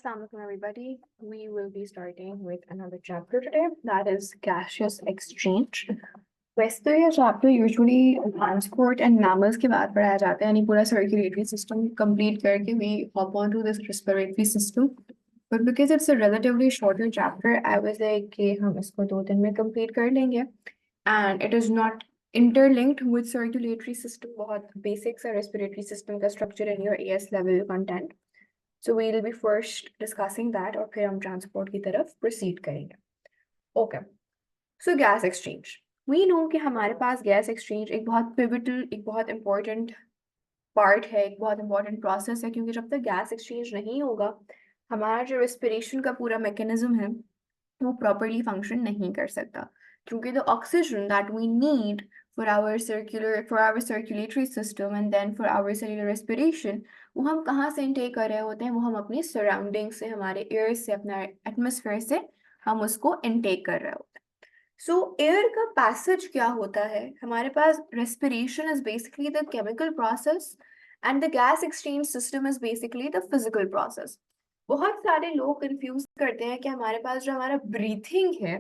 Assalamualaikum everybody. We will be starting with another chapter today, that is gaseous exchange. वैसे तो ये chapter usually transport and mammals के बाद पढ़ाया जाता है, यानी पूरा सर्कुलेटरी सिस्टम कंप्लीट करके we hop on to this respiratory system. But because it's a relatively shorter chapter, I was like कि हम इसको 2 दिन में कंप्लीट कर लेंगे. And it is not interlinked with circulatory system. बहुत basics है respiratory system का structure in your AS level content. So we will be first discussing that और फिर हम transport की तरफ proceed करेंगे. Okay. So gas exchange. We know कि हमारे पास gas exchange एक बहुत pivotal, एक बहुत important part है, एक बहुत important process है, क्योंकि जब तक gas exchange नहीं होगा हमारा जो respiration का पूरा mechanism है वो properly function नहीं कर सकता, क्योंकि the oxygen that we need for our circulatory system and then for our cellular respiration, वो हम कहाँ से इनटेक कर रहे होते हैं? वो हम अपने सराउंडिंग से, हमारे एयर से, अपना एटमॉस्फेयर से हम उसको इनटेक कर रहे होते हैं. सो एयर का पैसेज क्या होता है? हमारे पास respiration is basically the chemical process and the gas exchange system is basically the physical process. बहुत सारे लोग कंफ्यूज करते हैं कि हमारे पास जो हमारा ब्रीथिंग है,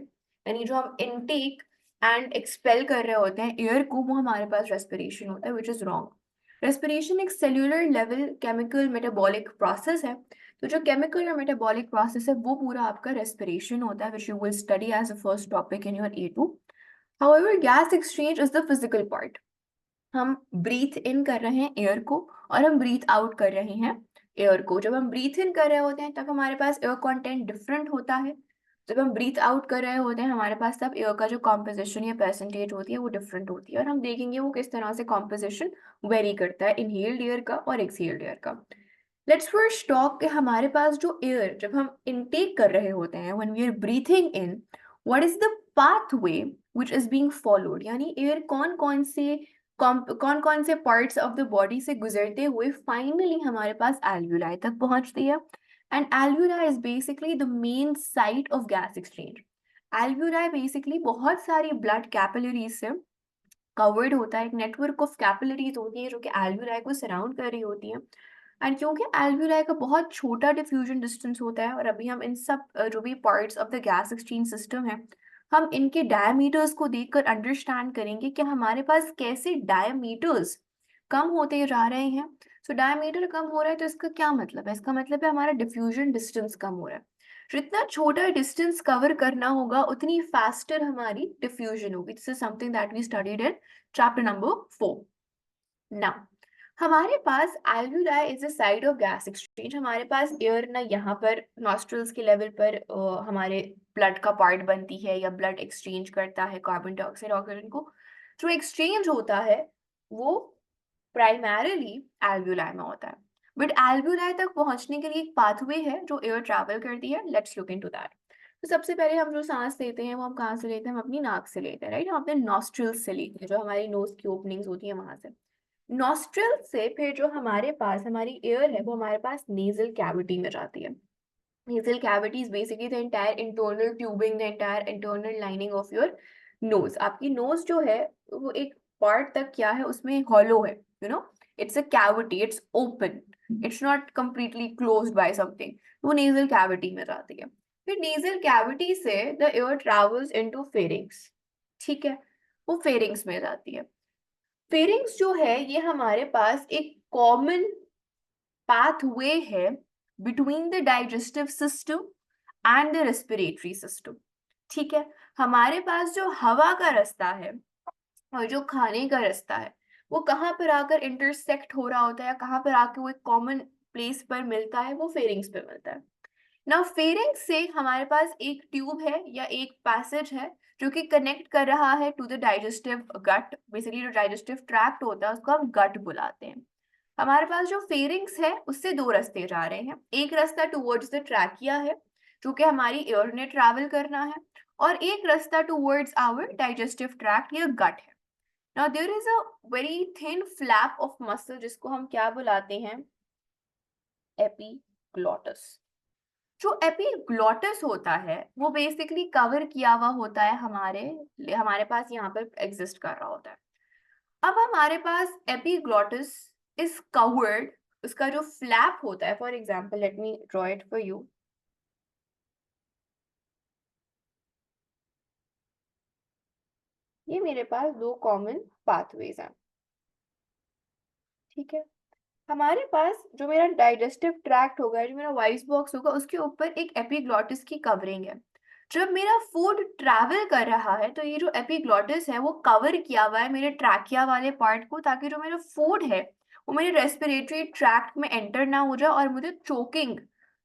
यानी जो हम इनटेक एंड एक्सपेल कर रहे होते हैं एयर को, वो हमारे पास रेस्पिरेशन होता है, विच इज रॉन्ग. रेस्पिरेशन एक cellular level chemical metabolic process है. तो जो केमिकल और मेटाबॉलिक प्रोसेस है वो पूरा आपका रेस्पिरेशन होता है, which you will study as a first topic in your A2. However gas exchange is the physical part. हम ब्रीथ इन कर रहे हैं एयर को और हम ब्रीथ आउट कर रहे हैं एयर को. जब हम ब्रीथ इन कर रहे होते हैं तब हमारे पास एयर कंटेंट डिफरेंट होता है. जब हम ब्रीथ आउट कर रहे होते हैं हमारे पास तब एयर का जो कॉम्पोजिशन या परसेंटेज होती है वो डिफरेंट होती है, और हम देखेंगे वो किस तरह से कॉम्पोजिशन वेरी करता है इनहेल्ड एयर का और एक्सहेल्ड एयर का. लेट्स फर्स्ट टॉक कि हमारे पास जो एयर जब हम इनटेक कर रहे होते हैं, when we are breathing in, what is the pathway which is being followed, यानी एयर कौन कौन से पार्ट्स ऑफ द बॉडी से गुजरते हुए फाइनली हमारे पास एल्वुलाई तक पहुंचती है. And alveoli is basically the main site of gas exchange. Alveoli basically बहुत सारी ब्लड कैपिलरीज से कवर्ड होता है, एक नेटवर्क ऑफ कैपिलरीज होती है जो कि एल्वुलाई को सराउंड कर रही होती है. एंड क्योंकि एल्वुलाई का बहुत छोटा डिफ्यूजन डिस्टेंस होता है, और अभी हम इन सब जो भी parts of the gas exchange system है हम इनके डायमीटर्स को देखकर अंडरस्टैंड करेंगे कि हमारे पास कैसे डायमीटर्स कम होते जा रहे हैं. सो डायमीटर कम हो रहा है तो इसका क्या मतलब है? इसका मतलब है हमारा डिफ्यूजन डिस्टेंस कम हो रहा है. जितना छोटा डिस्टेंस कवर करना होगा उतनी फास्टर हमारी डिफ्यूजन होगी. This is something that we studied in chapter number 4. Now हमारे पास alveoli is a site of gas exchange. हमारे पास एयर ना यहाँ पर नॉस्ट्रल्स के लेवल पर हमारे ब्लड का पार्ट बनती है या ब्लड एक्सचेंज करता है कार्बन डाइऑक्साइड ऑक्सीजन को. जो एक्सचेंज होता है वो प्राइमरीली एल्वुलाई में होता है, बट एल्वुलाई तक पहुंचने के लिए एक पाथवे है जो एयर ट्रैवल करती है. Let's look into that. तो सबसे पहले हम जो सांस लेते हैं वो हम कहाँ से लेते हैं? हम अपनी नाक से लेते हैं, राइट. हम अपने नॉस्ट्रल्स से लेते हैं, जो हमारी नोज की ओपनिंग्स होती है वहां से. नॉस्ट्रल से फिर जो हमारे पास हमारी एयर है वो हमारे पास नेजल कैविटी में जाती है. Nasal cavity is basically the entire internal tubing, the entire internal lining of your nose. आपकी नोज जो है वो एक पार्ट तक क्या है, उसमें हॉलो है, you know, it's a cavity, it's open, it's not completely closed by something. वो नेजल कैविटी में जाती है. फिर नेजल कैविटी से the air travels into pharynx. ठीक है, वो फेरिंग्स में जाती है. फेरिंग्स जो है ये हमारे पास एक कॉमन पाथवे है between the digestive system and the respiratory system. ठीक है, हमारे पास जो हवा का रास्ता है और जो खाने का रास्ता है वो कहाँ पर आकर इंटरसेक्ट हो रहा होता है, कहाँ पर आकर वो एक कॉमन प्लेस पर मिलता है, वो फेरिंग्स पे मिलता है. नाउ फेरिंग्स से हमारे पास एक ट्यूब है या एक पैसेज है जो कि कनेक्ट कर रहा है to the digestive gut. Basically जो डाइजेस्टिव ट्रैक्ट होता है उसको हम गट बुलाते हैं. हमारे पास जो फेरिंग्स है उससे 2 रास्ते जा रहे हैं. एक रास्ता टुवर्ड्स द ट्रैकिया है जो कि हमारी एयर ने ट्रैवल करना है, और एक रास्ता टुवर्ड्स आवर डाइजेस्टिव ट्रैक्ट या गट है. Now there is a very thin flap of muscle जिसको हम क्या बुलाते हैं? एपिग्लॉटस. जो एपिग्लॉटस होता है वो बेसिकली कवर किया हुआ होता है, हमारे पास यहाँ पर एग्जिस्ट कर रहा होता है. अब हमारे पास एपिग्लॉटस इज कवर्ड उसका जो फ्लैप होता है, for example let me draw it for you, ये मेरे पास दो कॉमन पाथवेज हैं, ठीक है। हमारे पास जो मेरा डाइजेस्टिव ट्रैक्ट होगा, जो मेरा वॉइस बॉक्स होगा, उसके ऊपर एक एपिग्लॉटिस की कवरिंग है। जब मेरा फूड ट्रैवल कर रहा है तो ये जो एपिग्लॉटिस है वो कवर किया हुआ है मेरे ट्रैकिया वाले पार्ट को, ताकि जो मेरा फूड है वो मेरे रेस्पिरेटरी ट्रैक्ट में एंटर ना हो जाए और मुझे चोकिंग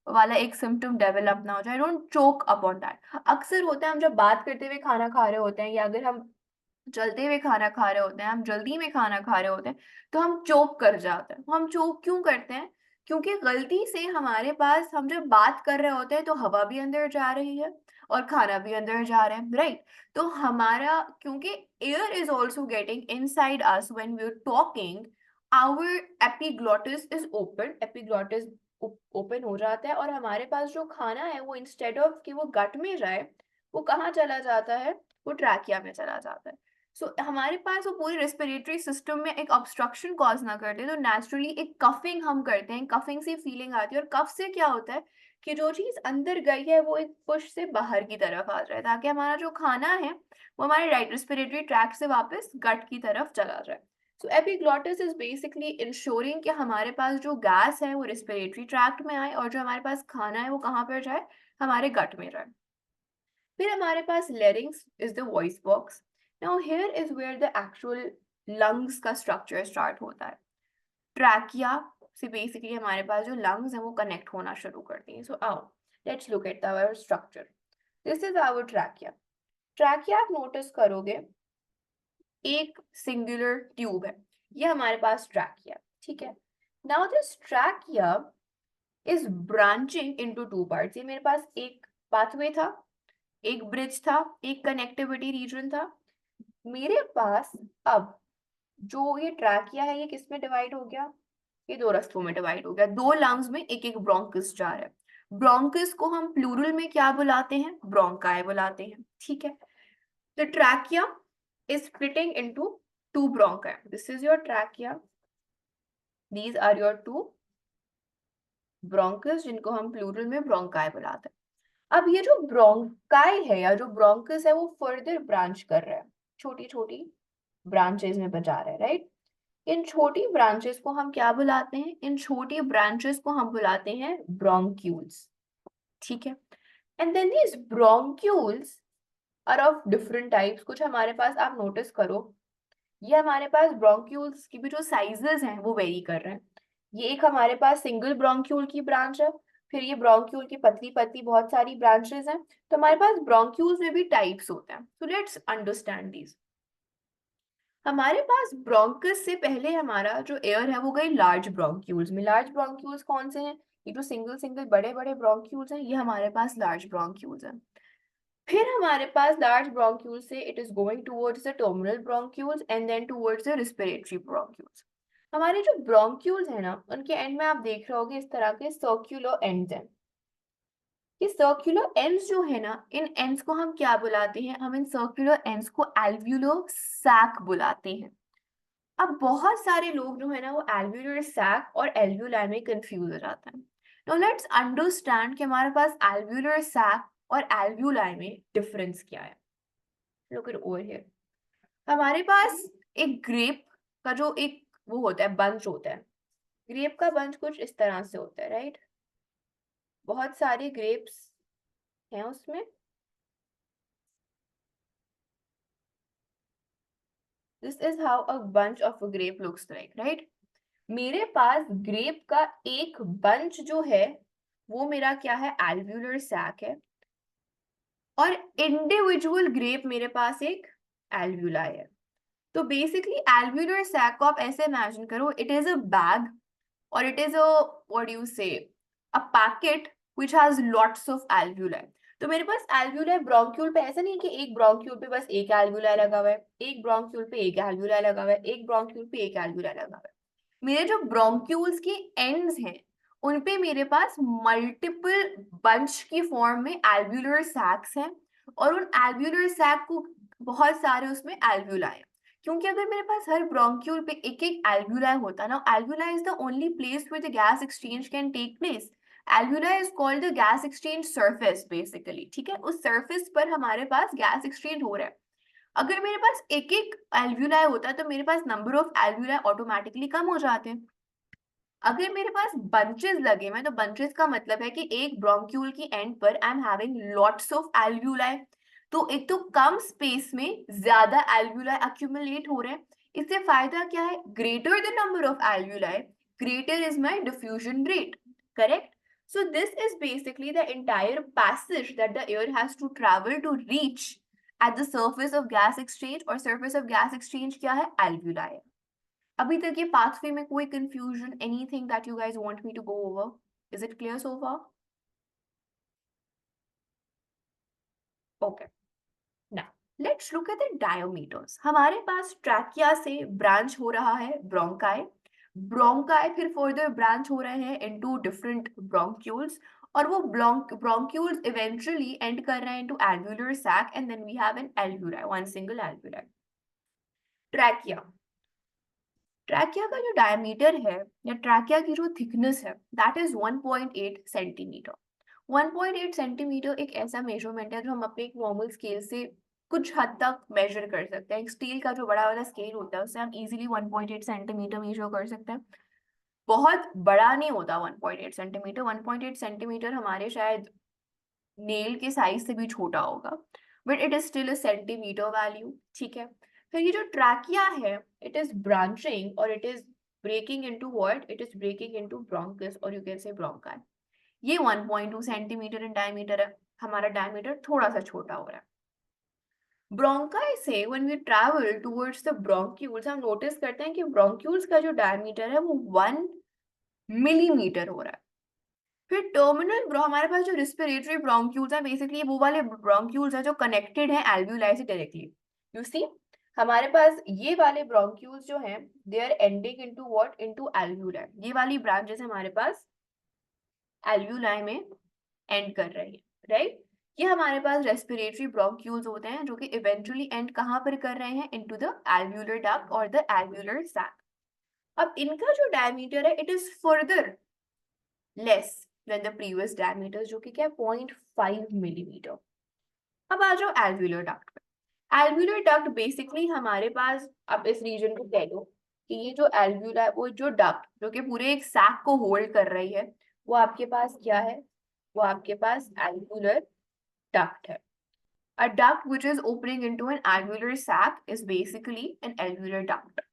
वाला एक सिम्टम डेवलप ना हो जाए। Don't choke upon that. अक्सर होता है हम जब बात करते हुए खाना खा रहे होते हैं, या अगर हम चलते हुए खाना खा रहे होते हैं, हम जल्दी में खाना खा रहे होते हैं, तो हम चोक कर जाते हैं। हम चोक क्यों करते हैं? क्योंकि गलती से हमारे पास, हम जब बात कर रहे होते हैं तो हवा भी अंदर जा रही है और खाना भी अंदर जा रहा है, राइट? तो हमारा, क्योंकि air is also getting inside us when we are talking, our epiglottis is open, epiglottis open हो जाता है, और हमारे पास जो खाना है वो इंस्टेड ऑफ कि वो गट में जाए, वो कहाँ चला जाता है? वो ट्रैकिया में चला जाता है। हमारे पास वो पूरी रेस्पिरेटरी सिस्टम में एक ऑब्स्ट्रक्शन कॉज ना करते, तो नेचुरली एक कफिंग हम करते हैं, कफिंग से फीलिंग आती है, और कफ से क्या होता है कि जो चीज अंदर गई है वो एक पुश से बाहर की तरफ आ जाए, ताकि हमारा जो खाना है वो हमारे राइट रेस्पिरेटरी ट्रैक्ट से वापस गट की तरफ चला जाए। सो एपिग्लॉटिस इज बेसिकली इंश्योरिंग कि हमारे पास जो गैस है वो रेस्पिरेटरी ट्रैक्ट में आए, और जो हमारे पास खाना है वो कहाँ पर जाए? हमारे गट में जाए। फिर हमारे पास larynx is the voice box. Now here is where the actual lungs का structure start होता है। ट्रैकिया से बेसिकली हमारे पास जो lungs हैं वो कनेक्ट होना शुरू करती हैं। So आओ, let's look at our structure. This is our trachea. Trachea आप नोटिस करोगे एक सिंगुलर ट्यूब है, ये हमारे पास ट्रैकिया, ठीक है। Now this trachea is branching into two parts. ये मेरे पास एक पाथवे था, एक ब्रिज था, एक कनेक्टिविटी रीजन था मेरे पास। अब जो ये ट्रैकिया है ये किस में डिवाइड हो गया? ये दो रस्तों में डिवाइड हो गया, दो लंग्स में एक एक ब्रोंकस जा रहा है। ब्रोंकस को हम प्लूरल में क्या बुलाते हैं? ब्रोंकाई बुलाते हैं, ठीक है। The trachea is splitting into two bronchi. This is your trachea. These are your two bronchus, जिनको हम प्लूरल में ब्रोंकाई बुलाते हैं। अब ये जो ब्रोंकाई है या जो ब्रोंकस है वो फर्दर ब्रांच कर रहा है, छोटी छोटी ब्रांचेस में बजा रहा है, राइट? इन छोटी ब्रांचेस को हम क्या बुलाते हैं? इन छोटी ब्रांचेस को हम बुलाते हैं ब्रोंक्यूल्स, ठीक है। And then these bronchioles are of different types. कुछ हमारे पास आप नोटिस करो, ये हमारे पास ब्रोंक्यूल्स की भी जो साइजेस हैं वो वेरी कर रहे हैं। ये एक हमारे पास सिंगल ब्रोंक्यूल की ब्रांच है, फिर ये ब्रोंक्यूल की पतली पतली बहुत सारी ब्रांचेस हैं। तो हमारे पास ब्रोंक्यूल्स में भी टाइप्स होते हैं। So let's understand these. हमारे पास ब्रोंकस से पहले हमारा जो एयर है वो गई लार्ज ब्रोंक्यूल्स में। लार्ज ब्रोंक्यूल्स कौन से हैं? ये जो सिंगल सिंगल बड़े बड़े ब्रोंक्यूल्स हैं, ये हमारे पास लार्ज ब्रोंक्यूल्स हैं। फिर हमारे पास लार्ज ब्रोंक्यूल्स से it is going towards the terminal bronchioles and then towards the respiratory bronchioles. हमारे जो ब्रोंक्यूल्स हैं ना, उनके एंड में आप देख रहे होगे इस तरह के सर्क्यूलर एंड्स हैं। ये सर्कुलर एंड्स जो है ना, इन एंड्स को हम क्या बुलाते हैं? हम इन सर्कुलर एंड्स को एल्व्यूलर सैक बुलाते हैं। अब बहुत सारे लोग जो है ना वो एल्व्यूलर सैक और एल्व्यूलाई में कंफ्यूज हो जाते हैं। नाउ लेट्स अंडरस्टैंड कि हमारे पास एल्व्यूलर सैक और एल्व्यूलाई में डिफरेंस क्या है। Look it over here. हमारे पास एक ग्रेप का जो एक वो होता है, बंच होता है। ग्रेप का बंच कुछ इस तरह से होता है, राइट? बहुत सारे ग्रेप्स हैं उसमें। This is how a bunch of a grape looks like, right? मेरे पास ग्रेप का एक बंच जो है वो मेरा क्या है? एल्व्यूलर सैक है, और इंडिविजुअल ग्रेप मेरे पास एक एल्व्यूलाई है। तो बेसिकली एल्व्यूलर सैक को आप ऐसे इमेजिन करो, इट इज अ बैग, और it is a what do you say, a packet which has lots of alveoli. तो मेरे पास एल्व्यूलाई ब्रोंक्यूल पे ऐसा नहीं है कि एक ब्रोंक्यूल पे बस एक एल्व्यूलाई लगा हुआ है, एक ब्रोंक्यूल पे एक एल्व्यूलाई लगा हुआ है, एक ब्रोंक्यूल पे एक एल्व्यूलाई लगा हुआ है। मेरे जो ब्रोंक्यूल्स के एंड्स हैं उन पे मेरे पास मल्टीपल बंच की फॉर्म में एल्व्यूलर सैक्स हैं, और उन एल्व्यूलर सैक को बहुत सारे उसमें एल्व्यूलाई हैं। क्योंकि अगर मेरे पास हर ब्रोंक्यूल पे एक एक एल्वुलाई होता ना, alveoli is the only place where the gas exchange can take place. Alveoli is called the gas exchange surface basically, ठीक है, उस सरफेस पर हमारे पास गैस एक्सचेंज हो रहा है। अगर मेरे पास एक एक एल्वुलाई होता है तो मेरे पास नंबर ऑफ एल्वुलाई ऑटोमेटिकली कम हो जाते हैं। अगर मेरे पास बंचेस लगे हुए हैं तो बंचेस का मतलब है कि एक ब्रोंक्यूल की एंड पर I am having lots of alveoli, तो एक तो कम स्पेस में ज्यादा एल्वुलाई अक्यूमुलेट हो रहे हैं। इससे फायदा क्या है, greater the number of alveoli greater is my diffusion rate, correct. So this is basically the entire passage that the air has to travel to reach at the surface of gas exchange, और surface of gas exchange क्या है, alveoli। अभी तक ये pathway में कोई confusion, anything that you guys want me to go over? Is it clear so far? Okay. Now, let's look at the diameters. हमारे पास trachea से ब्रांच हो रहा है ब्रोंकाई, ब्रोंकाई फिर फर्दर ब्रांच हो रहे हैं इनटू डिफरेंट ब्रोंक्यूल्स, और वो ब्रोंक्यूल्स इवेंचुअली एंड कर रहे हैं into alveolar sac, and then we have an alveoli, one single alveoli. Trachea, trachea का जो डायमीटर है या ट्रैकिया की जो थिकनेस है दैट इज 1.8 सेंटीमीटर। 1.8 सेंटीमीटर एक ऐसा मेजरमेंट है जो हम अपने एक नॉर्मल स्केल से कुछ हद तक मेजर कर सकते हैं। स्टील का जो बड़ा वाला स्केल होता है उससे हम इजीली 1.8 सेंटीमीटर मेजर कर सकते हैं। बहुत बड़ा नहीं होता 1.8 सेंटीमीटर, 1.8 सेंटीमीटर हमारे शायद नेल के साइज से भी छोटा होगा, but it is still a centimetre value, ठीक है। फिर ये जो ट्रैकिया है इट इज ब्रांचिंग और it is breaking into what, it is breaking into bronchus और यू कैन से ब्रोंकाई। ये 1.2 सेंटीमीटर इन डायमीटर है, हमारा डायमीटर थोड़ा सा छोटा हो रहा है। ब्रोंकाई से when we travel towards the bronchioles हम नोटिस करते हैं कि ब्रोंक्यूल्स का जो डायमीटर है वो 1 मिलीमीटर हो रहा है। फिर टर्मिनल हमारे पास जो रिस्पिरेटरी ब्रोंक्यूल्स है बेसिकली वो वाले ब्रोंक्यूल्स है जो कनेक्टेड हैं एल्वुलाई से डायरेक्टली। यू सी हमारे पास ये वाले ब्रोंक्यूल्स जो हैं they are ending into what, into alveoli. ये वाली ब्रांचेस हमारे पास एल्वुलाई में एंड कर रही है, राइट। ये हमारे पास रेस्पिरेटरी ब्रोंक्यूल्स होते हैं जो कि इवेंचुअली एंड कहाँ पर कर रहे हैं, इनटू द एल्वुलर डक्ट और द एल्वुलर सैक। अब इनका जो डायमीटर है it is further less than the previous diameter जो कि क्या है 0.5 मिलीमीटर। अब आ जाओ एल्वुलर डक्ट पे। एल्वुलर डक्ट बेसिकली हमारे पास, अब इस रीजन को कह लो कि ये जो एल्वुलर वो जो डक्ट जो कि पूरे एक सैक को होल्ड कर रही है वो आपके पास क्या है, वो आपके पास एल्वुलर duct है। A duct which is opening into an alveolar sac is basically an alveolar duct.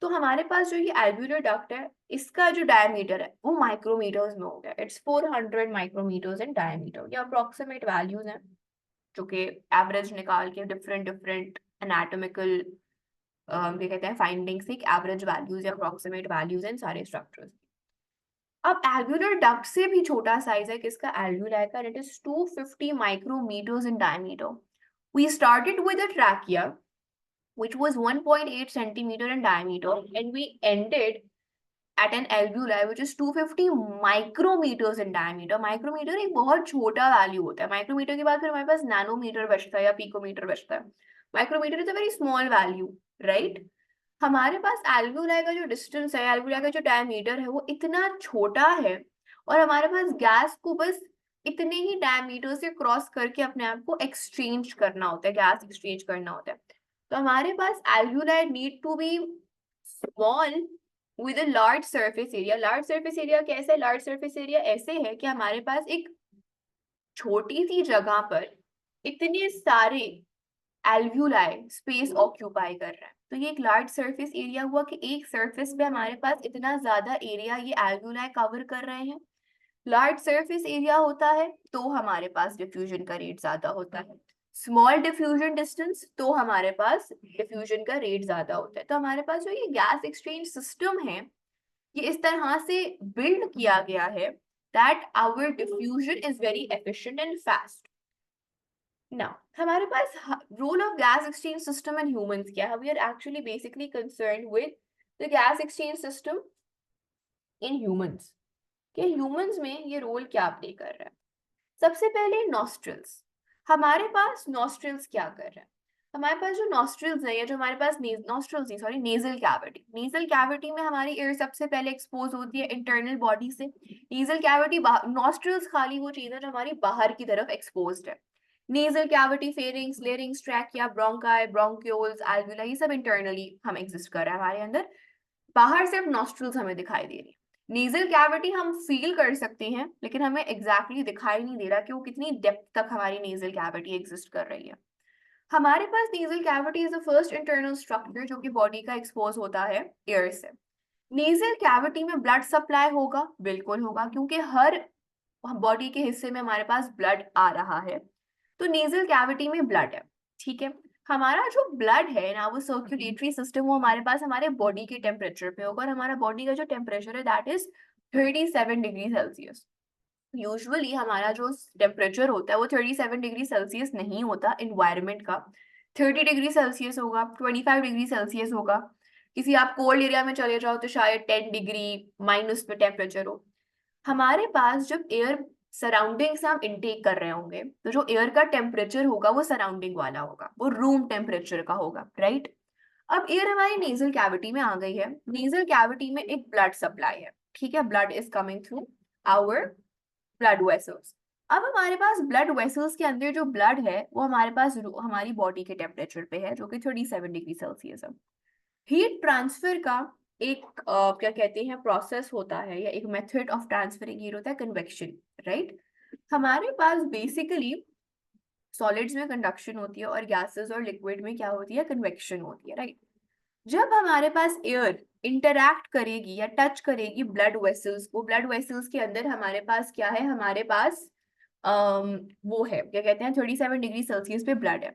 तो हमारे पास जो ये alveolar duct है इसका जो डायमीटर है वो माइक्रोमीटर्स में हो गया। It's 400 micrometres in diameter. ये अप्रोक्सीमेट वैल्यूज हैं जो कि एवरेज निकाल के डिफरेंट डिफरेंट एनाटॉमिकल क्या कहते हैं फाइंडिंग्स से एवरेज वैल्यूज या अप्रोक्सीमेट वैल्यूज हैं सारे स्ट्रक्चर्स। अब एल्वुलर डक्ट से भी छोटा साइज है किसका, एल्वुलाई का, it is 250 micrometers in diameter. We started with a trachea which was 1.8 centimeter in diameter and we ended at an alveoli which is 250 micrometers in diameter. Micrometer एक बहुत छोटा value होता है। माइक्रोमीटर के बाद फिर हमारे पास नैनोमीटर बचता है या पिकोमीटर बचता है। Micrometre is a very small value, right. हमारे पास एल्वुलाई का जो डिस्टेंस है, एल्वुलाई का जो डायमीटर है वो इतना छोटा है और हमारे पास गैस को बस इतने ही डायमीटर से क्रॉस करके अपने आप को एक्सचेंज करना होता है, गैस एक्सचेंज करना होता है। तो हमारे पास alveoli need to be small with a large surface area. Large surface area कैसे है, लार्ज सरफेस एरिया ऐसे है कि हमारे पास एक छोटी सी जगह पर इतने सारे एल्वुलाई स्पेस ऑक्यूपाई कर रहा है। तो ये एक लार्ज सरफेस एरिया हुआ कि एक सरफेस पे हमारे पास इतना ज्यादा एरिया ये एल्वुलाई कवर कर रहे हैं। लार्ज सरफेस एरिया होता है तो हमारे पास डिफ्यूजन का रेट ज्यादा होता है। स्मॉल डिफ्यूजन डिस्टेंस तो हमारे पास डिफ्यूजन का रेट ज्यादा होता है। तो हमारे पास जो ये गैस एक्सचेंज सिस्टम है ये इस तरह से बिल्ड किया गया है that our diffusion is very efficient and fast. Now, हमारे पास role of gas exchange system in humans क्या है? We are actually basically concerned with the gas exchange system in humans. कि humans में ये रोल क्या प्ले कर रहा है? सबसे पहले nostrils. हमारे पास nostrils क्या कर रहे हैं? हमारे पास जो नॉस्ट्रल्स है या जो हमारे पास नॉस्ट्रल्स नहीं सॉरी नेजल कैविटी में हमारी एयर सबसे पहले एक्सपोज होती है इंटरनल बॉडी से। नेजल कैविटी नॉस्ट्रल्स खाली वो चीज है जो हमारी बाहर की तरफ एक्सपोज्ड है। Nasal cavity pharynx larynx trachea bronchi bronchioles alveoli ये सब इंटरनली हम एग्जिस्ट कर रहे हैं हमारे अंदर। बाहर सिर्फ नॉस्ट्रल्स हमें दिखाई दे रही है। नेजल कैविटी हम फील कर सकते हैं लेकिन हमें एग्जैक्टली दिखाई नहीं दे रहा कि वो कितनी डेप्थ तक हमारी नेजल कैविटी एग्जिस्ट कर रही है। हमारे पास nasal cavity is the first internal structure जो कि बॉडी का एक्सपोज होता है एयर से। नेजल कैविटी में ब्लड सप्लाई होगा, बिल्कुल होगा, क्योंकि हर बॉडी के हिस्से में हमारे पास ब्लड आ रहा है। तो नेजल कैविटी में ब्लड है, ठीक है। हमारा जो ब्लड है ना वो सर्कुलेटरी सिस्टम वो हमारे पास हमारे बॉडी के टेम्परेचर पे होगा और हमारा बॉडी का जो टेम्परेचर है that is 37 degree Celsius. Usually हमारा जो टेम्परेचर होता है वो 37 डिग्री सेल्सियस नहीं होता इन्वायरमेंट का। 30 डिग्री सेल्सियस होगा, 25 डिग्री सेल्सियस होगा। किसी आप कोल्ड एरिया में चले जाओ तो शायद 10 डिग्री माइनस पे टेम्परेचर हो। हमारे पास जब एयर सराउंडिंग से हम इनटेक कर रहे होंगे तो जो एयर का टेम्परेचर होगा वो सराउंडिंग वाला होगा, वो रूम टेम्परेचर का होगा, राइट। अब एयर हमारी नेजल कैविटी में आ गई है। नेजल कैविटी में एक ब्लड सप्लाई है, ठीक है। Blood is coming through our blood vessels. अब हमारे पास ब्लड वेसल्स के अंदर जो ब्लड है वो हमारे पास हमारी बॉडी के टेम्परेचर पे है जो कि 37 डिग्री सेल्सियस है। हीट ट्रांसफर का एक क्या कहते हैं प्रोसेस होता है या एक मेथड ऑफ ट्रांसफरिंग हीट होता है कन्वेक्शन, राइट। हमारे पास बेसिकली सॉलिड्स में कंडक्शन होती है और गैसेस और लिक्विड में क्या होती है, कन्वेक्शन होती है, राइट। जब हमारे पास एयर इंटरैक्ट करेगी या टच करेगी ब्लड वेसल्स को, ब्लड वेसल्स के अंदर हमारे पास क्या है, हमारे पास वो है क्या कहते हैं 37 डिग्री सेल्सियस पे ब्लड है।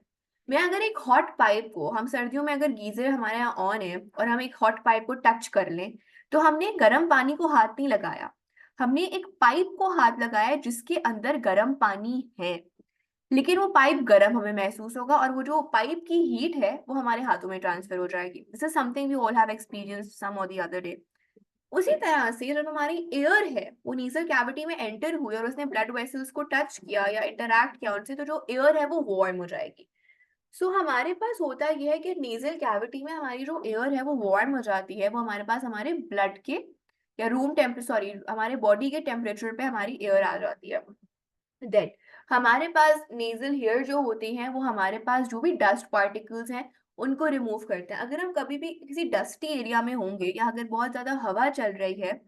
मैं अगर एक हॉट पाइप को, हम सर्दियों में अगर गीजर हमारे यहाँ ऑन है और हम एक हॉट पाइप को टच कर लें तो हमने गर्म पानी को हाथ नहीं लगाया, हमने एक पाइप को हाथ लगाया है जिसके अंदर गर्म पानी है। लेकिन वो पाइप गर्म हमें महसूस होगा और वो जो पाइप की हीट है वो हमारे हाथों में ट्रांसफर हो जाएगी। This is something we all have experience some और द अदर डे। उसी तरह से जब हमारी एयर है वो नेजल कैविटी में एंटर हुई और उसने ब्लड वेसल्स को टच किया या इंटरैक्ट किया उनसे तो जो एयर है वो वार्म हो जाएगी। सो हमारे पास होता यह है कि नेजल कैविटी में हमारी जो एयर है वो वार्म हो जाती है, वो हमारे पास हमारे ब्लड के या रूम टेम्परेचर सॉरी हमारे बॉडी के टेम्परेचर पे हमारी एयर आ जाती है। देन हमारे पास नेजल हेयर जो होते हैं वो हमारे पास जो भी डस्ट पार्टिकल्स हैं उनको रिमूव करते हैं। अगर हम कभी भी किसी डस्टी एरिया में होंगे या अगर बहुत ज्यादा हवा चल रही है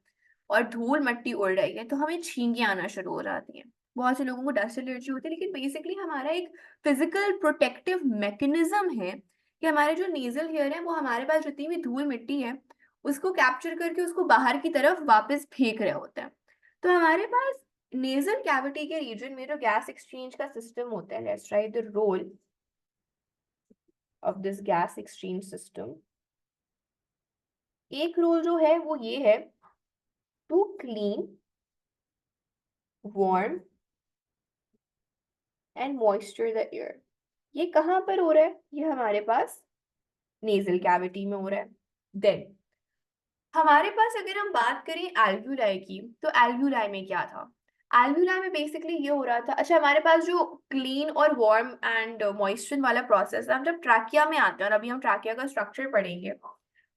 और धूल मिट्टी उड़ रही है तो हमें छींकें आना शुरू हो जाती हैं। बहुत से लोगों को डस्ट एलर्जी होती है, लेकिन बेसिकली हमारा एक फिजिकल प्रोटेक्टिव मैकेनिज्म है कि हमारे जो नेजल हेयर है वो हमारे पास जितनी भी धूल मिट्टी है उसको कैप्चर करके उसको बाहर की तरफ वापस फेंक रहे होते हैं। तो हमारे पास नेजल कैविटी के रीजन में जो गैस एक्सचेंज का सिस्टम होता है, let's write the role of this gas exchange system. एक रोल जो है वो ये है to clean warm and moisture the air. ये कहाँ पर हो रहा है, ये हमारे पास नेजल कैविटी में हो रहा है। देन हमारे पास अगर हम बात करें एल्व्यूलाई की तो एल्व्यूलाई में क्या था, एल्व्यूलाई में बेसिकली ये हो रहा था, अच्छा हमारे पास जो क्लीन और वार्म एंड मॉइस्चर वाला प्रोसेस है हम जब ट्रैकिया में आते हैं और अभी हम ट्रैकिया का स्ट्रक्चर पढ़ेंगे।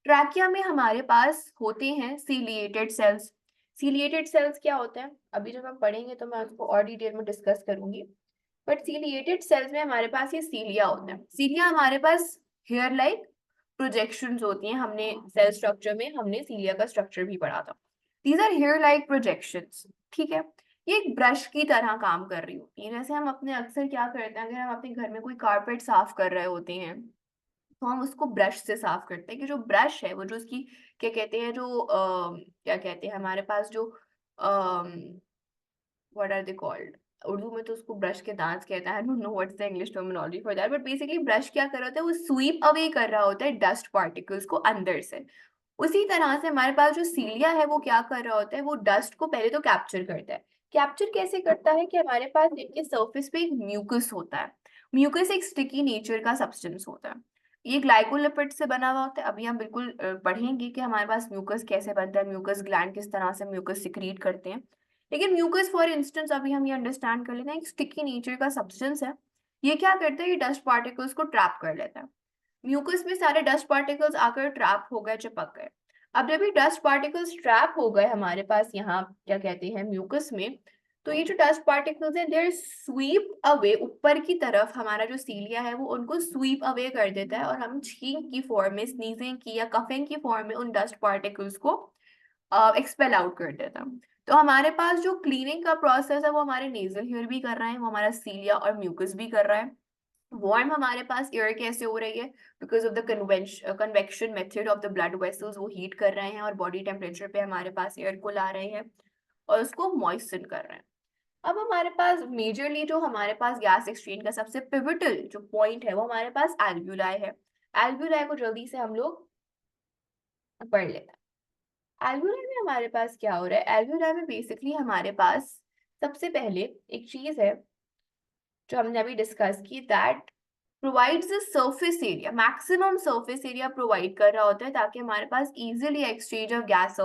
ट्रैकिया में हमारे पास होते हैं सीलिएटेड सेल्स। सीलिएटेड सेल्स क्या होते हैं अभी जब हम पढ़ेंगे तो मैं उसको और डिटेल में डिस्कस करूंगी। बट सीलिएटेड सेल्स में हमारे पास ये सीलिया होता है। सीलिया हमारे पास हेयर लाइक प्रोजेक्शंस होती हैं, हमने सेल स्ट्रक्चर में हमने सीलिया का स्ट्रक्चर भी पढ़ा था। These are hair like projections, ठीक है। ये एक ब्रश की तरह काम कर रही होती है। जैसे हम अपने अक्सर क्या करते हैं, अगर हम अपने घर में कोई कारपेट साफ कर रहे होते हैं तो हम उसको ब्रश से साफ करते हैं कि जो ब्रश है वो जो उसकी क्या कहते हैं जो क्या कहते हैं हमारे पास जो what are they called, Urdu में तो उसको ब्रश के दांत कहता है, I don't know what's the English terminology for that, but basically brush क्या कर रहा होता है वो स्वीप अवे कर रहा होता है डस्ट पार्टिकल्स को अंदर से। उसी तरह से हमारे पास जो सीलिया है वो क्या कर रहा होता है, वो डस्ट को पहले तो कैप्चर करता है। कैप्चर कैसे करता है कि हमारे पास इनके सरफेस पे एक म्यूकस होता है। म्यूकस एक स्टिकी नेचर का सब्सटेंस होता है। ये ग्लाइकोलिपिड से बना हुआ होता है। अभी हम बिल्कुल पढ़ेंगे कि हमारे पास म्यूकस कैसे बनता है, म्यूकस ग्लैंड किस तरह से म्यूकस सिक्रीट करते हैं। लेकिन म्यूकस फॉर इंस्टेंस अभी हम ये अंडरस्टैंड कर लेते हैं एक स्टिकी नेचर का सब्सटेंस है ये क्या करता है, ये डस्ट पार्टिकल्स को ट्रैप कर लेता है। म्यूकस में सारे डस्ट पार्टिकल्स आकर ट्रैप हो गए, चिपक गए। अब जब ये डस्ट पार्टिकल्स ट्रैप हो गए हमारे पास यहाँ क्या कहते हैं म्यूकस में, तो ये जो डस्ट पार्टिकल्स है देयर स्वीप अवे, ऊपर की तरफ हमारा जो सीलिया है वो उनको स्वीप अवे कर देता है, और हम छींक की फॉर्म में, स्नीजिंग की या कफिंग की फॉर्म में उन डस्ट पार्टिकल्स को एक्सपेल आउट कर देता है। तो हमारे पास जो क्लीनिंग का प्रोसेस है वो हमारे नेजल हेयर भी कर रहे हैं, वो हमारा सीलिया और म्यूकस भी कर रहा है। वार्म हमारे पास एयर कैसे हो रही है, because of the convection method of the blood vessels, वो हीट कर रहे हैं और बॉडी टेम्परेचर पे हमारे पास एयर को ला रहे हैं और उसको मॉइस्चन कर रहे हैं। अब हमारे पास मेजरली जो हमारे पास गैस एक्सचेंज का सबसे पिवटल जो पॉइंट है वो हमारे पास एल्व्यूलाई है। एल्व्यूलाई को जल्दी से हम लोग पढ़ लेते हैं। एल्व्यूलाई में हमारे पास क्या हो रहा है, एल्व्यूलाई में बेसिकली हमारे पास सबसे पहले एक चीज है जो हमने अभी डिस्कस की, that provides the surface area, maximum surface area provide कर रहा होता है ताकि हमारे पास easily exchange of gas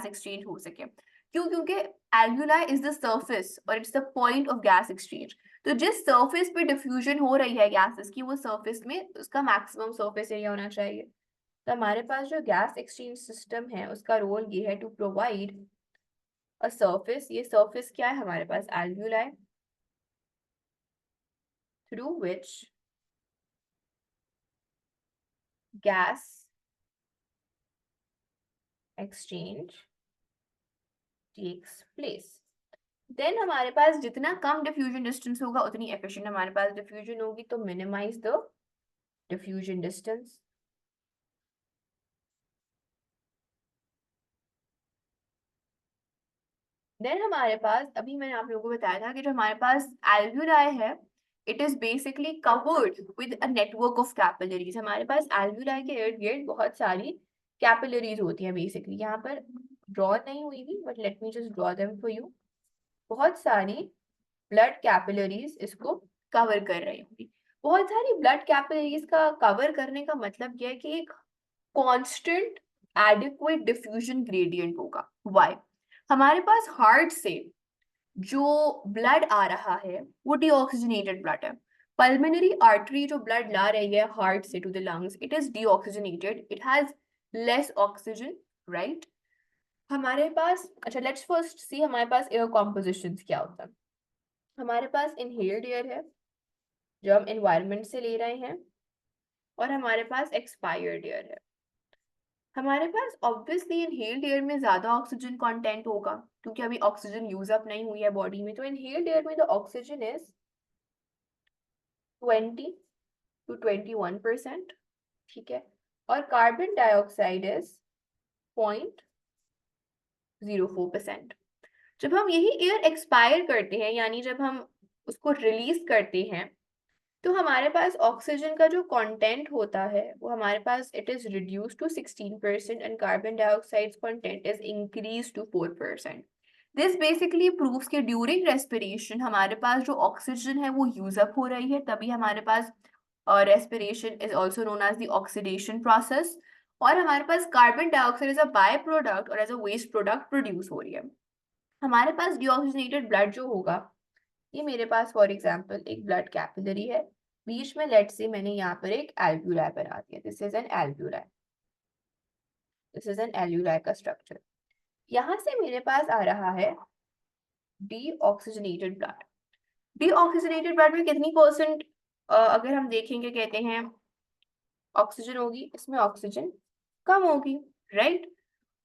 exchange हो सके। क्यों? क्योंकि एल्व्यूलाई इज द सरफेस और it's the point of gas exchange. तो जिस सरफेस पे डिफ्यूजन हो रही है गैसेस की, वो सरफेस में उसका मैक्सिमम सरफेस एरिया होना चाहिए। तो हमारे पास जो गैस एक्सचेंज सिस्टम है उसका रोल ये है टू प्रोवाइड अ सरफेस। ये सरफेस क्या है हमारे पास, alveoli, through which gas exchange takes place। Then हमारे पास जितना कम डिफ्यूजन डिस्टेंस होगा उतनी एफिशिएंट हमारे पास डिफ्यूजन होगी, तो minimise the diffusion distance. Then हमारे पास, अभी मैंने आप लोगों को बताया था कि जो हमारे पास एल्व्यूलाई है, it is basically covered with a network of capillaries. हमारे पास एल्व्यूलाई के इर्द गिर्द बहुत सारी कैपिलरीज होती है। बेसिकली यहाँ पर ड्रॉ नहीं हुई थी, but let me just draw them for you. बहुत सारी ब्लड कैपिलरीज इसको कवर कर रही होंगी। बहुत सारी ब्लड कैपिलरीज का कवर करने का मतलब यह है कि एक कांस्टेंट एडिक्वेट डिफ्यूजन ग्रेडियंट होगा। व्हाई? हमारे पास हार्ट से जो ब्लड आ रहा है वो डीऑक्सीजनेटेड ब्लड है। पल्मोनरी आर्टरी जो ब्लड ला रही है हार्ट से to the lungs, it is deoxygenated, it has less oxygen, right. हमारे पास, अच्छा लेट्स फर्स्ट सी हमारे पास एयर कॉम्पोजिशंस क्या होता है। हमारे पास इनहेल्ड एयर है जो हम एनवायरनमेंट से ले रहे हैं, और हमारे पास एक्सपायर्ड एयर है। हमारे पास ऑब्वियसली इनहेल्ड एयर में ज्यादा ऑक्सीजन कंटेंट होगा क्योंकि अभी ऑक्सीजन यूज अप नहीं हुई है बॉडी में, तो इनहेल्ड एयर में द ऑक्सीजन इज 20 to 21%, ठीक है, और कार्बन डाइऑक्साइड इज 0.04%। जब हम यही एयर एक्सपायर करते हैं, यानी जब हम उसको रिलीज करते हैं, तो हमारे पास ऑक्सीजन का जो कंटेंट होता है वो हमारे पास it is reduce to 16% and carbon dioxide content is increase to 4%। This basically proves कि ड्यूरिंग रेस्पिरेशन हमारे पास जो ऑक्सीजन है वो यूज अप हो रही है, तभी हमारे पास respiration is also known as the oxidation process, और हमारे पास carbon dioxide as a by product और as a waste product produce हो रही है। हमारे पास डीऑक्सीजनेटेड ब्लड जो होगा, ये मेरे पास फॉर एग्जांपल एक ब्लड कैपिलरी है, बीच में लेट्स से मैंने यहाँ पर एक एल्व्यूलाई बना दिया, this is an alveoli, this is an alveoli का स्ट्रक्चर। यहाँ से मेरे पास आ रहा है डीऑक्सीजनेटेड ब्लड। डीऑक्सीजनेटेड ब्लड में कितनी परसेंट अगर हम देखेंगे कहते हैं ऑक्सीजन होगी, इसमें ऑक्सीजन कम होगी, राइट।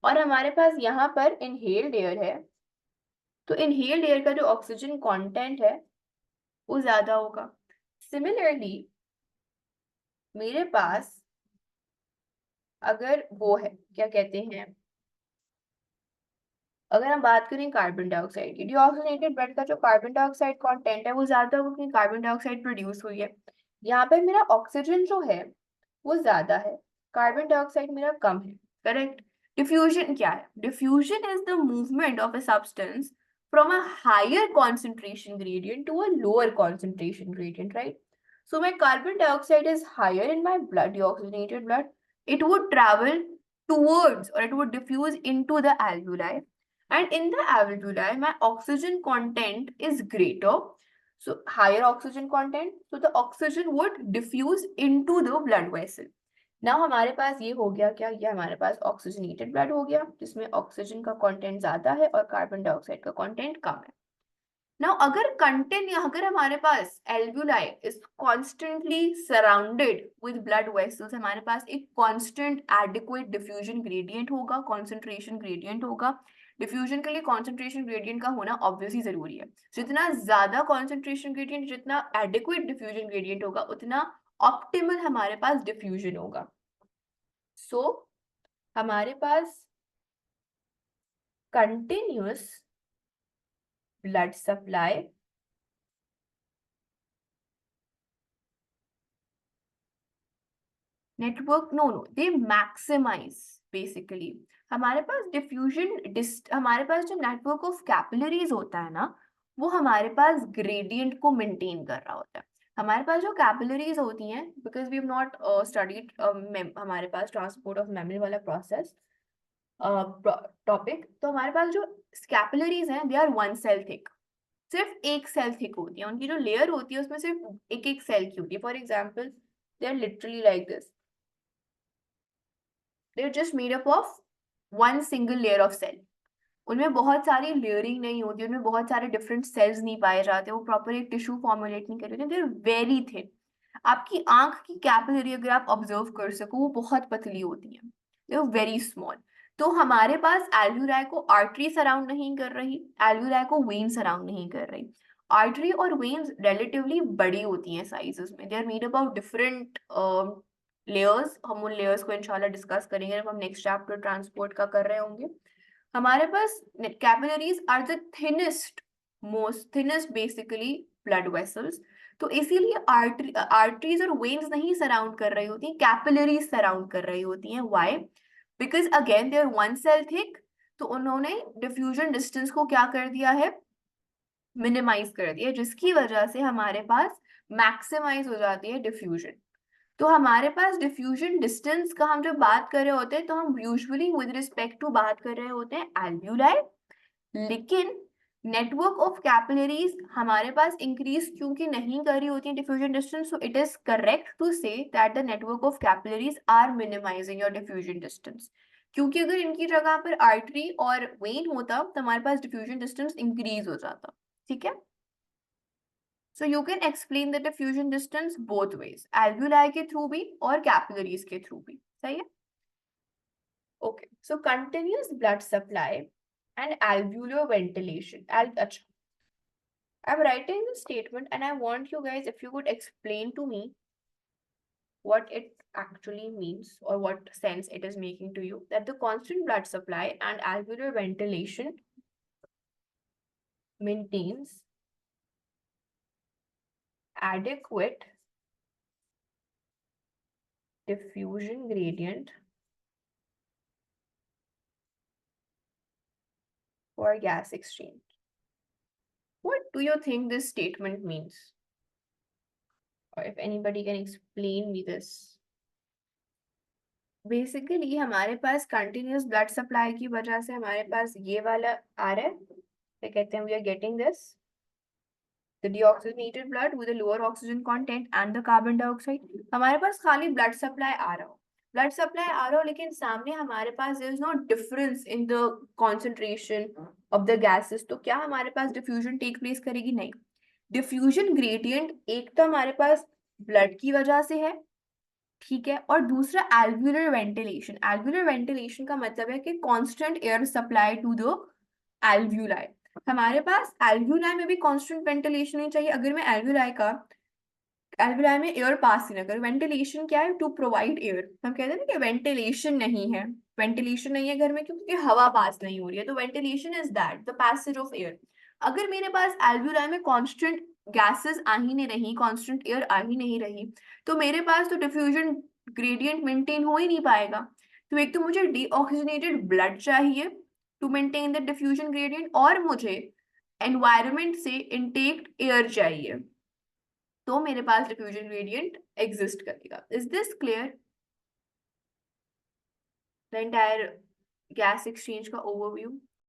और हमारे पास यहाँ पर इनहेल्ड एयर है, तो इनहेल्ड एयर का जो ऑक्सीजन कंटेंट है वो ज्यादा होगा। सिमिलरली मेरे पास अगर वो है क्या कहते हैं, अगर हम बात करें कार्बन डाइऑक्साइड की, डीऑक्सीजनेटेड ब्लड का जो कार्बन डाइऑक्साइड कंटेंट है वो ज्यादा होगा क्योंकि कार्बन डाइऑक्साइड प्रोड्यूस हुई है। यहाँ पर मेरा ऑक्सीजन जो है वो ज्यादा है, कार्बन डाइऑक्साइड मेरा कम है, करेक्ट। डिफ्यूजन क्या है? Diffusion is the movement of a substance from a higher concentration gradient to a lower concentration gradient, right? So my carbon dioxide is higher in my blood, deoxygenated blood. It would travel towards, or it would diffuse into the alveoli. And in the alveoli, my oxygen content is greater. So higher oxygen content, so the oxygen would diffuse into the blood vessel. Now हमारे पास ये हो गया क्या, ये हमारे पास oxygenated blood हो गया जिसमें ऑक्सीजन का कंटेंट ज्यादा है और कार्बन डाइऑक्साइड का कंटेंट कम है. नाउ अगर हमारे पास alveoli is constantly surrounded with blood vessels, हमारे पास एक कॉन्स्टेंट एडिक्वेट डिफ्यूजन ग्रेडियंट होगा, कॉन्सेंट्रेशन ग्रेडियंट होगा. डिफ्यूजन के लिए कॉन्सेंट्रेशन ग्रेडियंट का होना ऑब्वियसली जरूरी है. जितना ज्यादा कॉन्सेंट्रेशन ग्रेडियंट, जितना एडिक्वेट डिफ्यूजन ग्रेडियंट होगा, उतना ऑप्टिमल हमारे पास डिफ्यूजन होगा. सो हमारे पास continuous blood supply network, no they maximize basically. हमारे पास हमारे पास जो नेटवर्क ऑफ कैपिलरीज होता है ना, वो हमारे पास ग्रेडियंट को मेंटेन कर रहा होता है. हमारे पास जो कैपिलरीज होती हैं, because we have not studied हमारे पास ट्रांसपोर्ट ऑफ मेमोरी वाला प्रोसेस टॉपिक, तो हमारे पास जो कैपिलरीज हैं they are one cell thick. सिर्फ एक सेल थिक होती है, उनकी जो लेयर होती है उसमें सिर्फ एक एक सेल की होती है. For example they are literally like this, they're just made up of one single layer of cell. उनमें बहुत सारी लेयरिंग नहीं होती, उनमें बहुत सारे डिफरेंट सेल्स नहीं पाए जाते, वो प्रॉपर एक टिश्यू फॉर्मुलेट नहीं कर रहे, देयर वेरी थिन. आपकी आंख की कैपिलरी अगर आप ऑब्जर्व कर सको, वो बहुत पतली होती है, देयर वेरी स्मॉल. तो हमारे पास एल्व्यूलाई को आर्टरी सराउंड नहीं कर रही, एल्व्यूलाई को वेन सराउंड नहीं कर रही. आर्टरी और वेन्स रिलेटिवली बड़ी होती हैं साइजेस में, they are made up of different layers. हम उन लेयर्स को इंशाल्लाह डिस्कस करेंगे जब हम नेक्स्ट चैप्टर ट्रांसपोर्ट का कर रहे होंगे. हमारे पास capillaries are the thinnest basically blood vessels. तो इसीलिए आर्टरीज और वेन्स नहीं सराउंड कर रही होती, कैपिलरीज सराउंड कर रही होती हैं. Why? Because again they are one cell thick. तो उन्होंने डिफ्यूजन डिस्टेंस को क्या कर दिया है, मिनिमाइज कर दिया, जिसकी वजह से हमारे पास मैक्सिमाइज हो जाती है डिफ्यूजन. तो हमारे पास डिफ्यूजन डिस्टेंस का हम जब बात कर रहे होते हैं तो हम यूजुअली विद रिस्पेक्ट टू बात कर रहे होते हैं एल्व्यूलाई. लेकिन नेटवर्क ऑफ कैपिलरीज हमारे पास इंक्रीज क्योंकि नहीं कर रही होती है diffusion distance, so it is correct to say that the network of capillaries are minimising your diffusion distance. क्योंकि अगर इनकी जगह पर आर्टरी और वेन होता तो हमारे पास डिफ्यूजन डिस्टेंस इंक्रीज हो जाता. ठीक है. So you can explain the diffusion distance both ways, alveoli के through भी और capillaries के through भी. सही है? Okay. So continuous blood supply and alveolar ventilation. अच्छा. I'm writing this statement and I want you guys, if you could explain to me what it actually means or what sense it is making to you, that the constant blood supply and alveolar ventilation maintains adequate diffusion gradient for gas exchange. What do you think this statement means? Or if anybody can explain me this. Basically हमारे पास continuous blood supply की वजह से हमारे पास ये वाला आ रहा है, तो कहते हैं we are getting this, the deoxygenated blood with a lower oxygen content and the carbon dioxide. हमारे पास खाली blood supply आ रहा हो, ब्लड सप्लाई आ रहा हो, लेकिन सामने हमारे पास there is no difference in the concentration of the gases. तो क्या हमारे पास डिफ्यूजन टेक प्लेस करेगी? नहीं. डिफ्यूजन ग्रेडियंट एक तो हमारे पास ब्लड की वजह से है, ठीक है, और दूसरा एल्व्यूलर वेंटिलेशन. एल्व्यूलर वेंटिलेशन का मतलब है कि constant air supply to the alveoli. हमारे पास एल्व्यूलाई में भी कांस्टेंट वेंटिलेशन नहीं चाहिए. अगर मैं एल्वुलाई में एयर पास ही ना करो. वेंटिलेशन क्या है? To provide air. हम कहते हैं ना कि वेंटिलेशन नहीं है, वेंटिलेशन नहीं है घर में क्योंकि हवा पास नहीं हो रही है. तो ventilation is that the passage of air. अगर मेरे पास एल्वुलाई में कांस्टेंट गैसेस आ ही नहीं रही, कांस्टेंट एयर आ ही नहीं रही, तो मेरे पास तो डिफ्यूजन ग्रेडियंट मेंटेन हो ही नहीं पाएगा. तो एक तो मुझे डीऑक्सीजनेटेड ब्लड चाहिए to maintain the diffusion gradient, और मुझे एनवायरनमेंट से इनटेक एयर चाहिए, तो मेरे पास डिफ्यूजन ग्रेडियंट एग्जिस्ट करेगा. Is this clear? The entire gas exchange का ओवरव्यू.